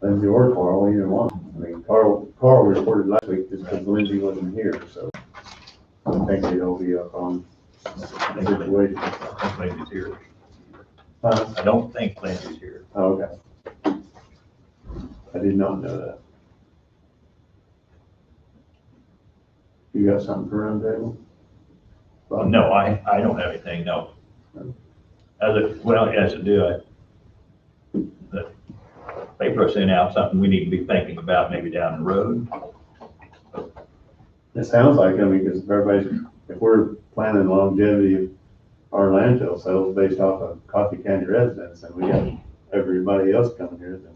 Lindsay or Carl, either one. I mean, Carl reported last week just because Lindsay wasn't here, so I think they'll be up on the situation. I think Lindsay's here. Huh? I don't think Lindsay's here. Oh, okay. I did not know that. You got something for roundtable? Well, no, I don't have anything, no. Well, yes, I do. The paper sent out something we need to be thinking about maybe down the road. It sounds like, I mean, because if we're planning longevity of our landfill sales based off of Coffee County residents, and we got everybody else coming here, then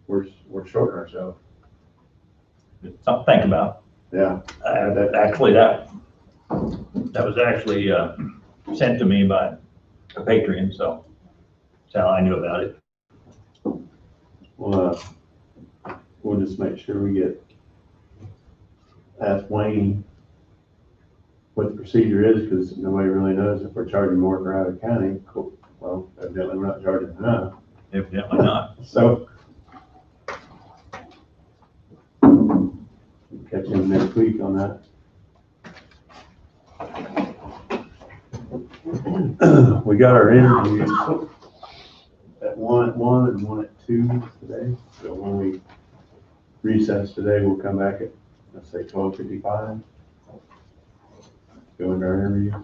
we're shorting ourselves. Something to think about. Yeah. Actually, that was actually sent to me by a Patreon, so that's how I knew about it. Well, we'll just make sure we ask Wayne what the procedure is, because nobody really knows if we're charging more for out of county. Cool. Well, evidently we're not charging enough. Evidently not. So catch him next week on that. We got our interviews at one and one at 2 today. So when we recess today, we'll come back at, let's say, 12:55. Go into our interviews.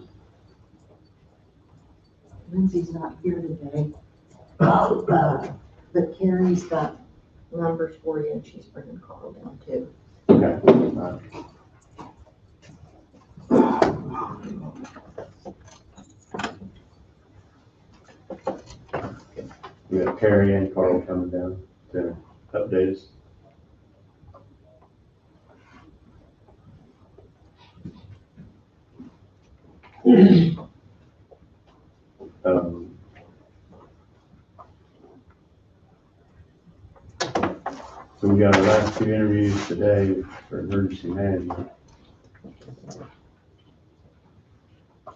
Lindsay's not here today, but Carrie's got numbers for you, and she's bringing Carl down too. Okay. All right. We got Carrie and Carl coming down to update us. So we got our last 2 interviews today for emergency management. I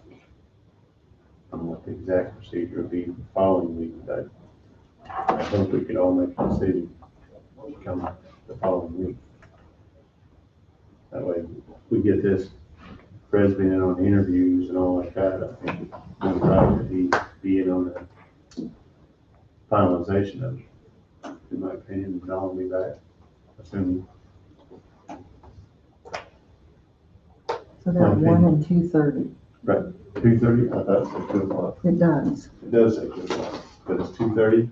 don't know what the exact procedure would be the following week, but I hope we could all make a decision come the following week. That way, if we get this Fred's in on the interviews and all like that, I think it's only right that he be in on the finalization of it. In my opinion, and I'll be back, assuming. So that 1 and 2:30. Right, 2:30, I thought it said 2 o'clock. It does. It does say 2 o'clock, but it's 2:30.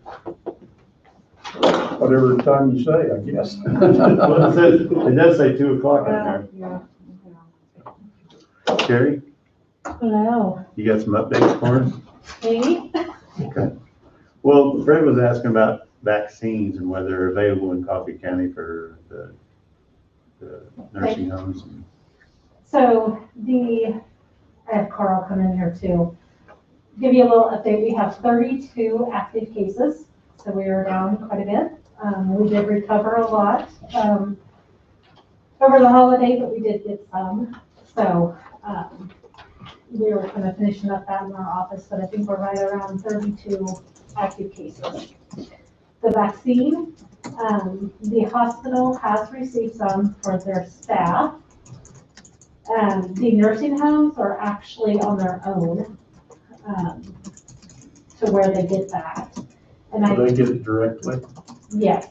Whatever time you say, I guess. Well, it does say 2 o'clock on there. Yeah. Carrie, Hello. you got some updates for us? Hey. Okay. Well, Fred was asking about vaccines and whether they're available in Coffee County for the nursing homes. So I have Carl come in here to give you a little update. We have 32 active cases, so we are down quite a bit. We did recover a lot over the holiday, but we did get some. So we were kind of finishing up that in our office, but I think we're right around 32 active cases. The vaccine, the hospital has received some for their staff. The nursing homes are actually on their own to where they get that. And Do they get it directly? Yes,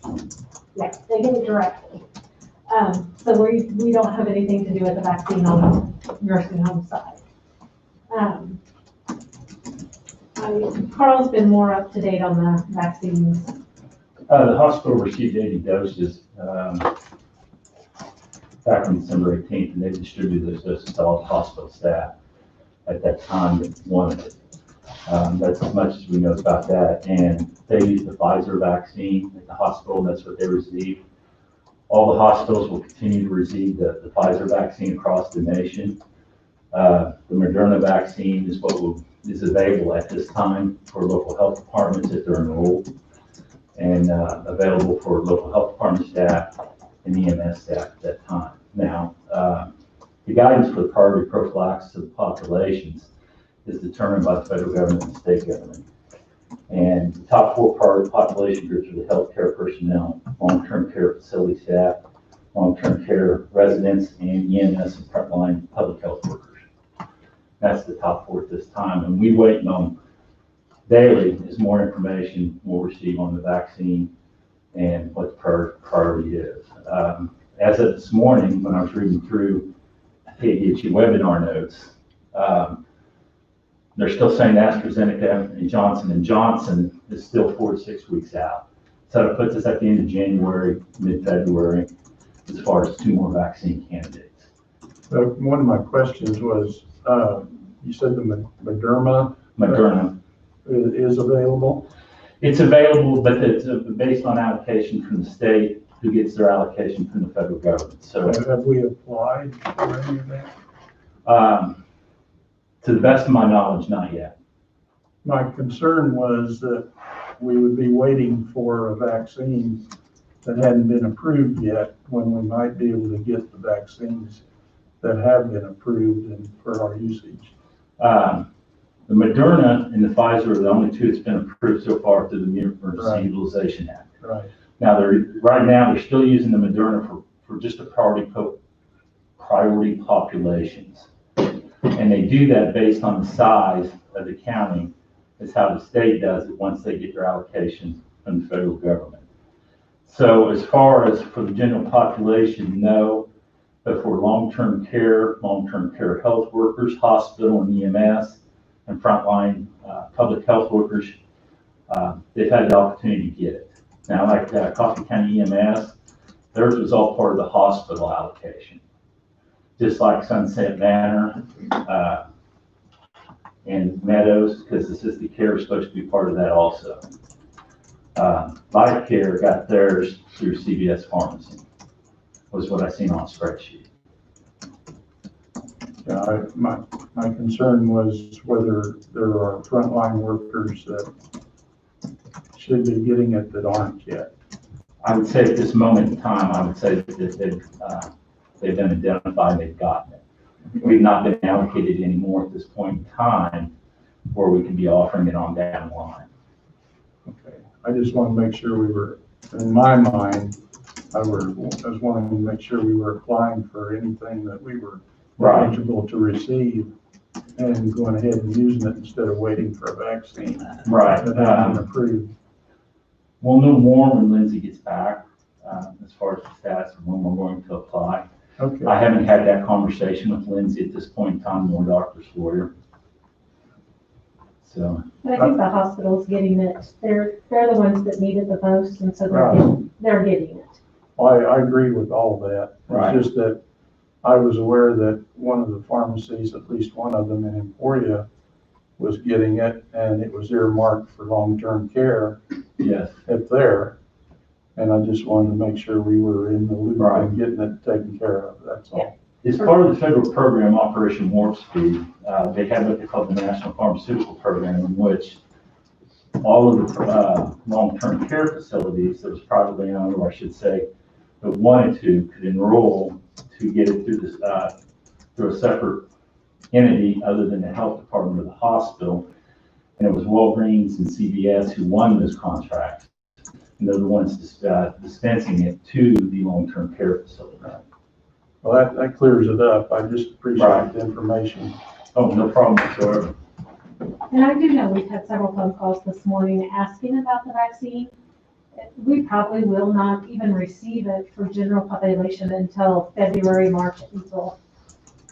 they get it directly. So we don't have anything to do with the vaccine on the nursing home side. Carl's been more up to date on the vaccines. The hospital received 80 doses back on December 18th, and they distributed those doses to all the hospital staff at that time that wanted it. That's as much as we know about that. And they used the Pfizer vaccine at the hospital, and that's what they received. All the hospitals will continue to receive the Pfizer vaccine across the nation. The Moderna vaccine is is available at this time for local health departments if they're enrolled, and available for local health department staff and EMS staff at that time. Now, the guidance for the priority prophylaxis of the populations is determined by the federal government and state government. And the top 4 priority population groups are the healthcare personnel, long-term care facility staff, long-term care residents, and EMS and frontline public health workers. That's the top four at this time, and we waiting on daily as more information we'll receive on the vaccine and what the priority is. As of this morning, when I was reading through ADHD webinar notes, they're still saying AstraZeneca and Johnson & Johnson is still 4 to 6 weeks out. So it puts us at the end of January, mid-February, as far as 2 more vaccine candidates. One of my questions was, you said the Moderna is available? It's available, but it's based on allocation from the state, who gets their allocation from the federal government. So Have we applied for any of that? to the best of my knowledge, not yet. My concern was that we would be waiting for a vaccine that hadn't been approved yet, when we might be able to get the vaccines that have been approved and for our usage. The Moderna and the Pfizer are the only 2 that's been approved so far through the Emergency Right. Utilization Act. Right. Now, right now, they're still using the Moderna for just a priority populations. And they do that based on the size of the county, is how the state does it once they get their allocation from the federal government. So as far as for the general population, no, but for long-term care health workers, hospital and EMS, and frontline public health workers, they've had the opportunity to get it. Now, like Coffee County EMS, theirs was all part of the hospital allocation. Just like Sunset Manor and Meadows, because assisted care is supposed to be part of that also. Life Care got theirs through CVS Pharmacy, was what I seen on a spreadsheet. Yeah, my concern was whether there are frontline workers that should be getting it that aren't yet. I would say at this moment in time, I would say that they've been identified, they've gotten it. We've not been allocated anymore at this point in time where we can be offering it on down the line. Okay, I just want to make sure we were, in my mind, I was wanting to make sure we were applying for anything that we were eligible to receive and going ahead and using it instead of waiting for a vaccine Right. that hadn't been approved. We'll know more when Lindsay gets back, as far as the stats and when we're going to apply. Okay, I haven't had that conversation with Lindsay at this point in time, nor Dr. Sawyer. So, But I think the hospital's getting it, they're the ones that need it the most, and so Right. they're getting it. well, I agree with all of that. Right. It's just that I was aware that one of the pharmacies, at least one of them in Emporia, was getting it, and it was earmarked for long-term care yes, up there. And I just wanted to make sure we were in the loop Right. and getting it taken care of, that's all. as part of the federal program, Operation Warp Speed, they have what they call the National Pharmaceutical Program, in which all of the long-term care facilities that was privately owned, or I should say, that wanted to, could enroll to get it through this, through a separate entity other than the health department of the hospital. And it was Walgreens and CVS who won those contracts. And they're the ones dispensing it to the long-term care facility. Well, that clears it up. I just appreciate Right. the information. Oh, no problem whatsoever. And I do know we've had several phone calls this morning asking about the vaccine. We probably will not even receive it for general population until February, March, April.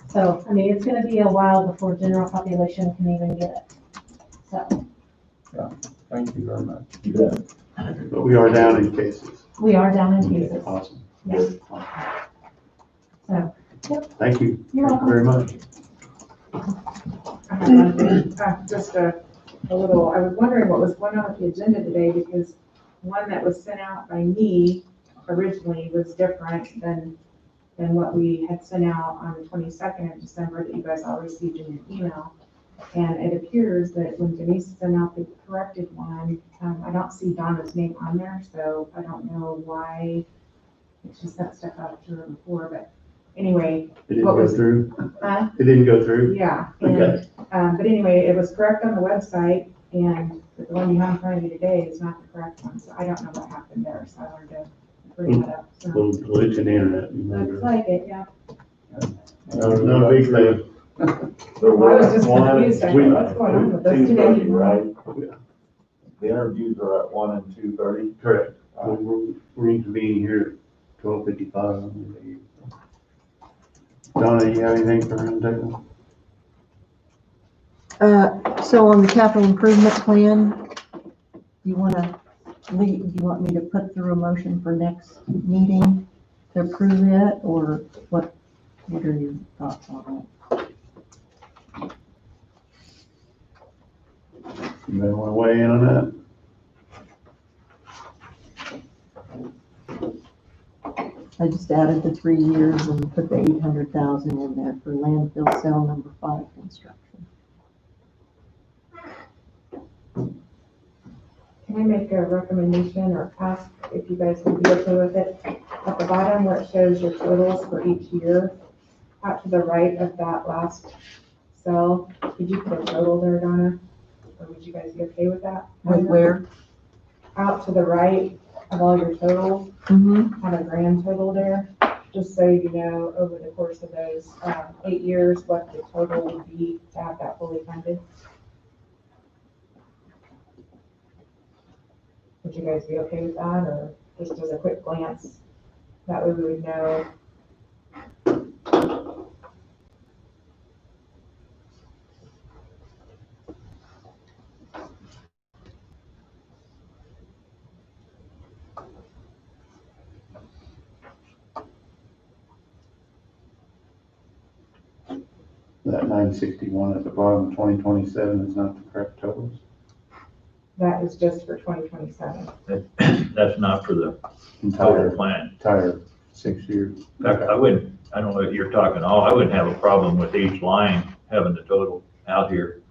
So, I mean, it's gonna be a while before general population can even get it. So, Thank you very much. You bet. But we are down in cases. we are down in cases. Awesome. Yes. So, Thank you. You're Thank you very much. I have one thing, just a little, I was wondering what was going on with the agenda today, because one that was sent out by me originally was different than what we had sent out on the 22nd of December that you guys all received in your email. And it appears that when Denise sent out the corrected one, I don't see Donna's name on there, so I don't know why she sent stuff out to her before, but anyway. It didn't What go was- through? Huh? It didn't go through? Yeah, Okay. and, but anyway, it was correct on the website, and the one you have in front of you today is not the correct one, so I don't know what happened there, so I wanted to bring that up, so. Little glitch in the internet. you Looks remember. like it, yeah. No big thing. Well, I was just confused, I thought, what's going on with those 2:30, today? right? The interviews are at 1 and 2:30. Correct. We're reconvening here at 12:55. Donna, you have anything for roundtable? So on the capital improvement plan, you want me to put through a motion for next meeting to approve it, or what are your thoughts on You may want to weigh in on that? it? I just added the 3 years and put the 800,000 in there for landfill cell number 5 construction. Can I make a recommendation or ask if you guys would be okay with it? At the bottom where it shows your totals for each year, out to the right of that last cell, could you put a total there, Donna? Or would you guys be okay with that? With where? Out to the right of all your totals, Mm-hmm. have a grand total there, just so you know over the course of those 8 years, what the total would be to have that fully funded. Would you guys be okay with that, or just as a quick glance? That way we would know. That 961 at the bottom of 2027 is not the correct totals. That is just for 2027. That's not for the total Entire, plan. entire 6 years. In fact, I don't know if you're talking I wouldn't have a problem with each line having the total out here.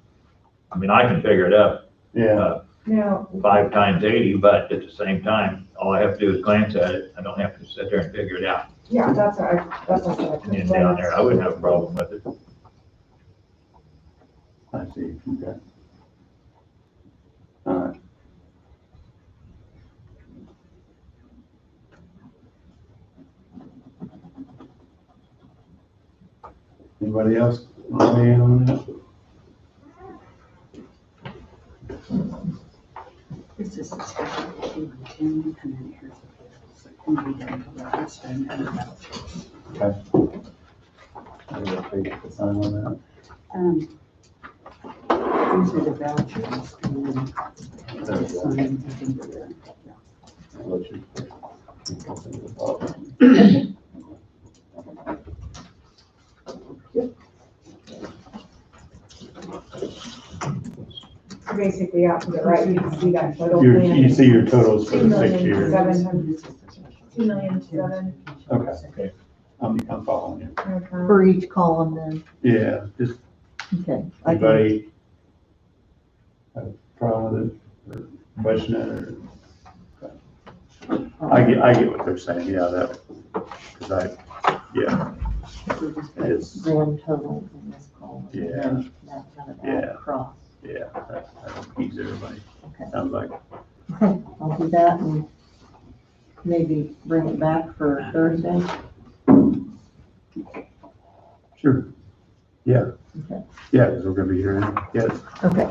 I mean, I can figure it up, Yeah, No, 5 times 80, but at the same time, all I have to do is glance at it. I don't have to sit there and figure it out. yeah, that's what I said. And down there, I wouldn't have a problem with it. I see, okay. All right. Anybody else weigh in on that? This is the schedule that you intend, and then here's the bills that can be done for the rest and the vouchers. Okay. I will take the sign on that. These are the vouchers, and then the sign, I think, yeah. I'll let you- Basically out to the right, you can see that total You plan. see your totals for the 6 years. 2,700,000. Okay. I'm following you. Okay. For each column then, Yeah, just okay. anybody have a problem with it or question it or? I get what they're saying, yeah, that, because yeah, it's, Grand total in this column. and Yeah. then that kind of Yeah. across. yeah, that keeps everybody, Okay. sounds like. Okay, I'll do that and maybe bring it back for Thursday. Sure. Yeah. Okay. Yeah, because we're gonna be here, yes. Okay.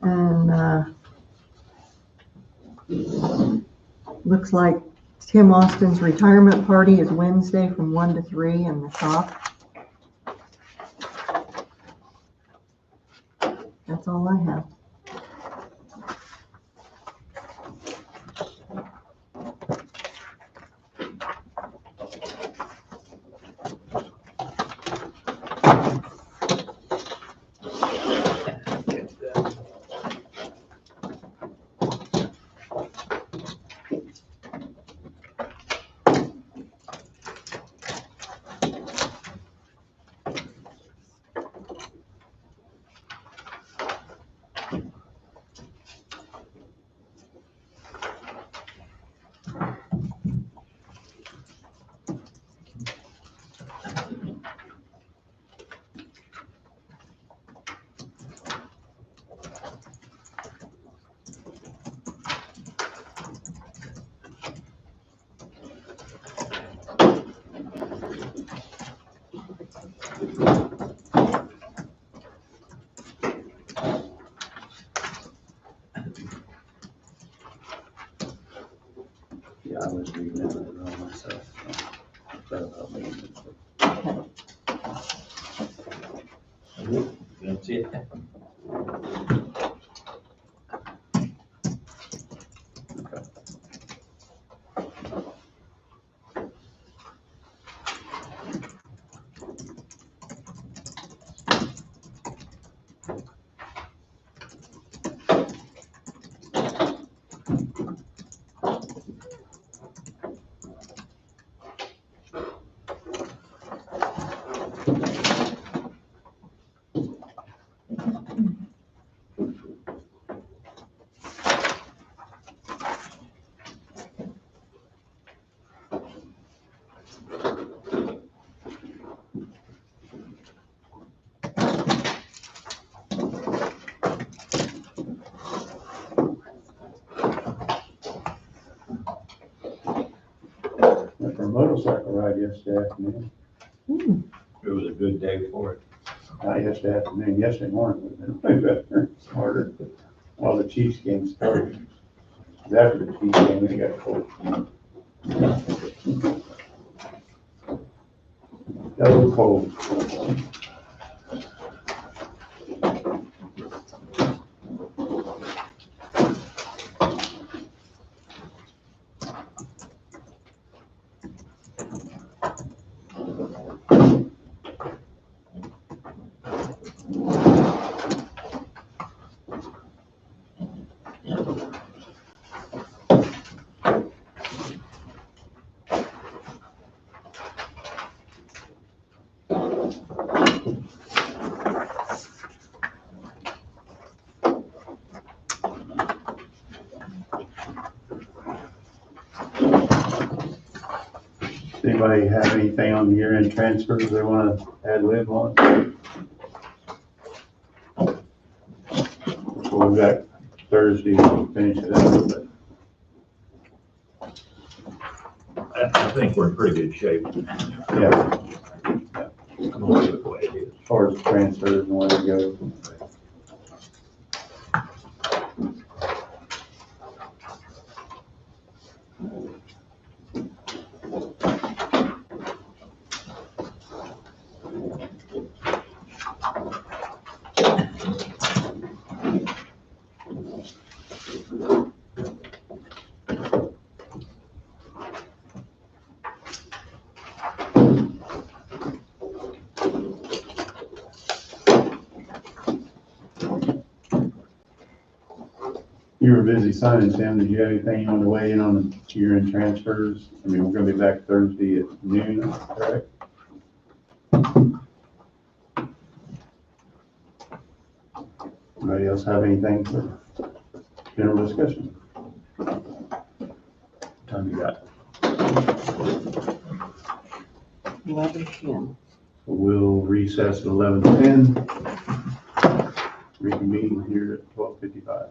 And, looks like Tim Austin's retirement party is Wednesday from 1 to 3 in the shop. That's all I have. Yeah, I was reading it wrong myself. So that'll help me. That's it. Went for a motorcycle ride yesterday afternoon. It was a good day for it. Not yesterday afternoon, yesterday morning would have been way better, smarter. While the Chiefs game started. 'Cause after the Chiefs game, it got cold. So cold. Does anybody have anything on the year-end transfers they want to add lib on? So we've got Thursday to finish it up, but I think we're in pretty good shape. yeah, I'm gonna leave it the way it is. as far as transfers and where to go. You were busy signing, Tim. Did you have anything on the way in on the year-end transfers? I mean, we're gonna be back Thursday at noon, correct? Anybody else have anything for general discussion? What time you got? 11:10. We'll recess at 11:10. Reconvene here at 12:55.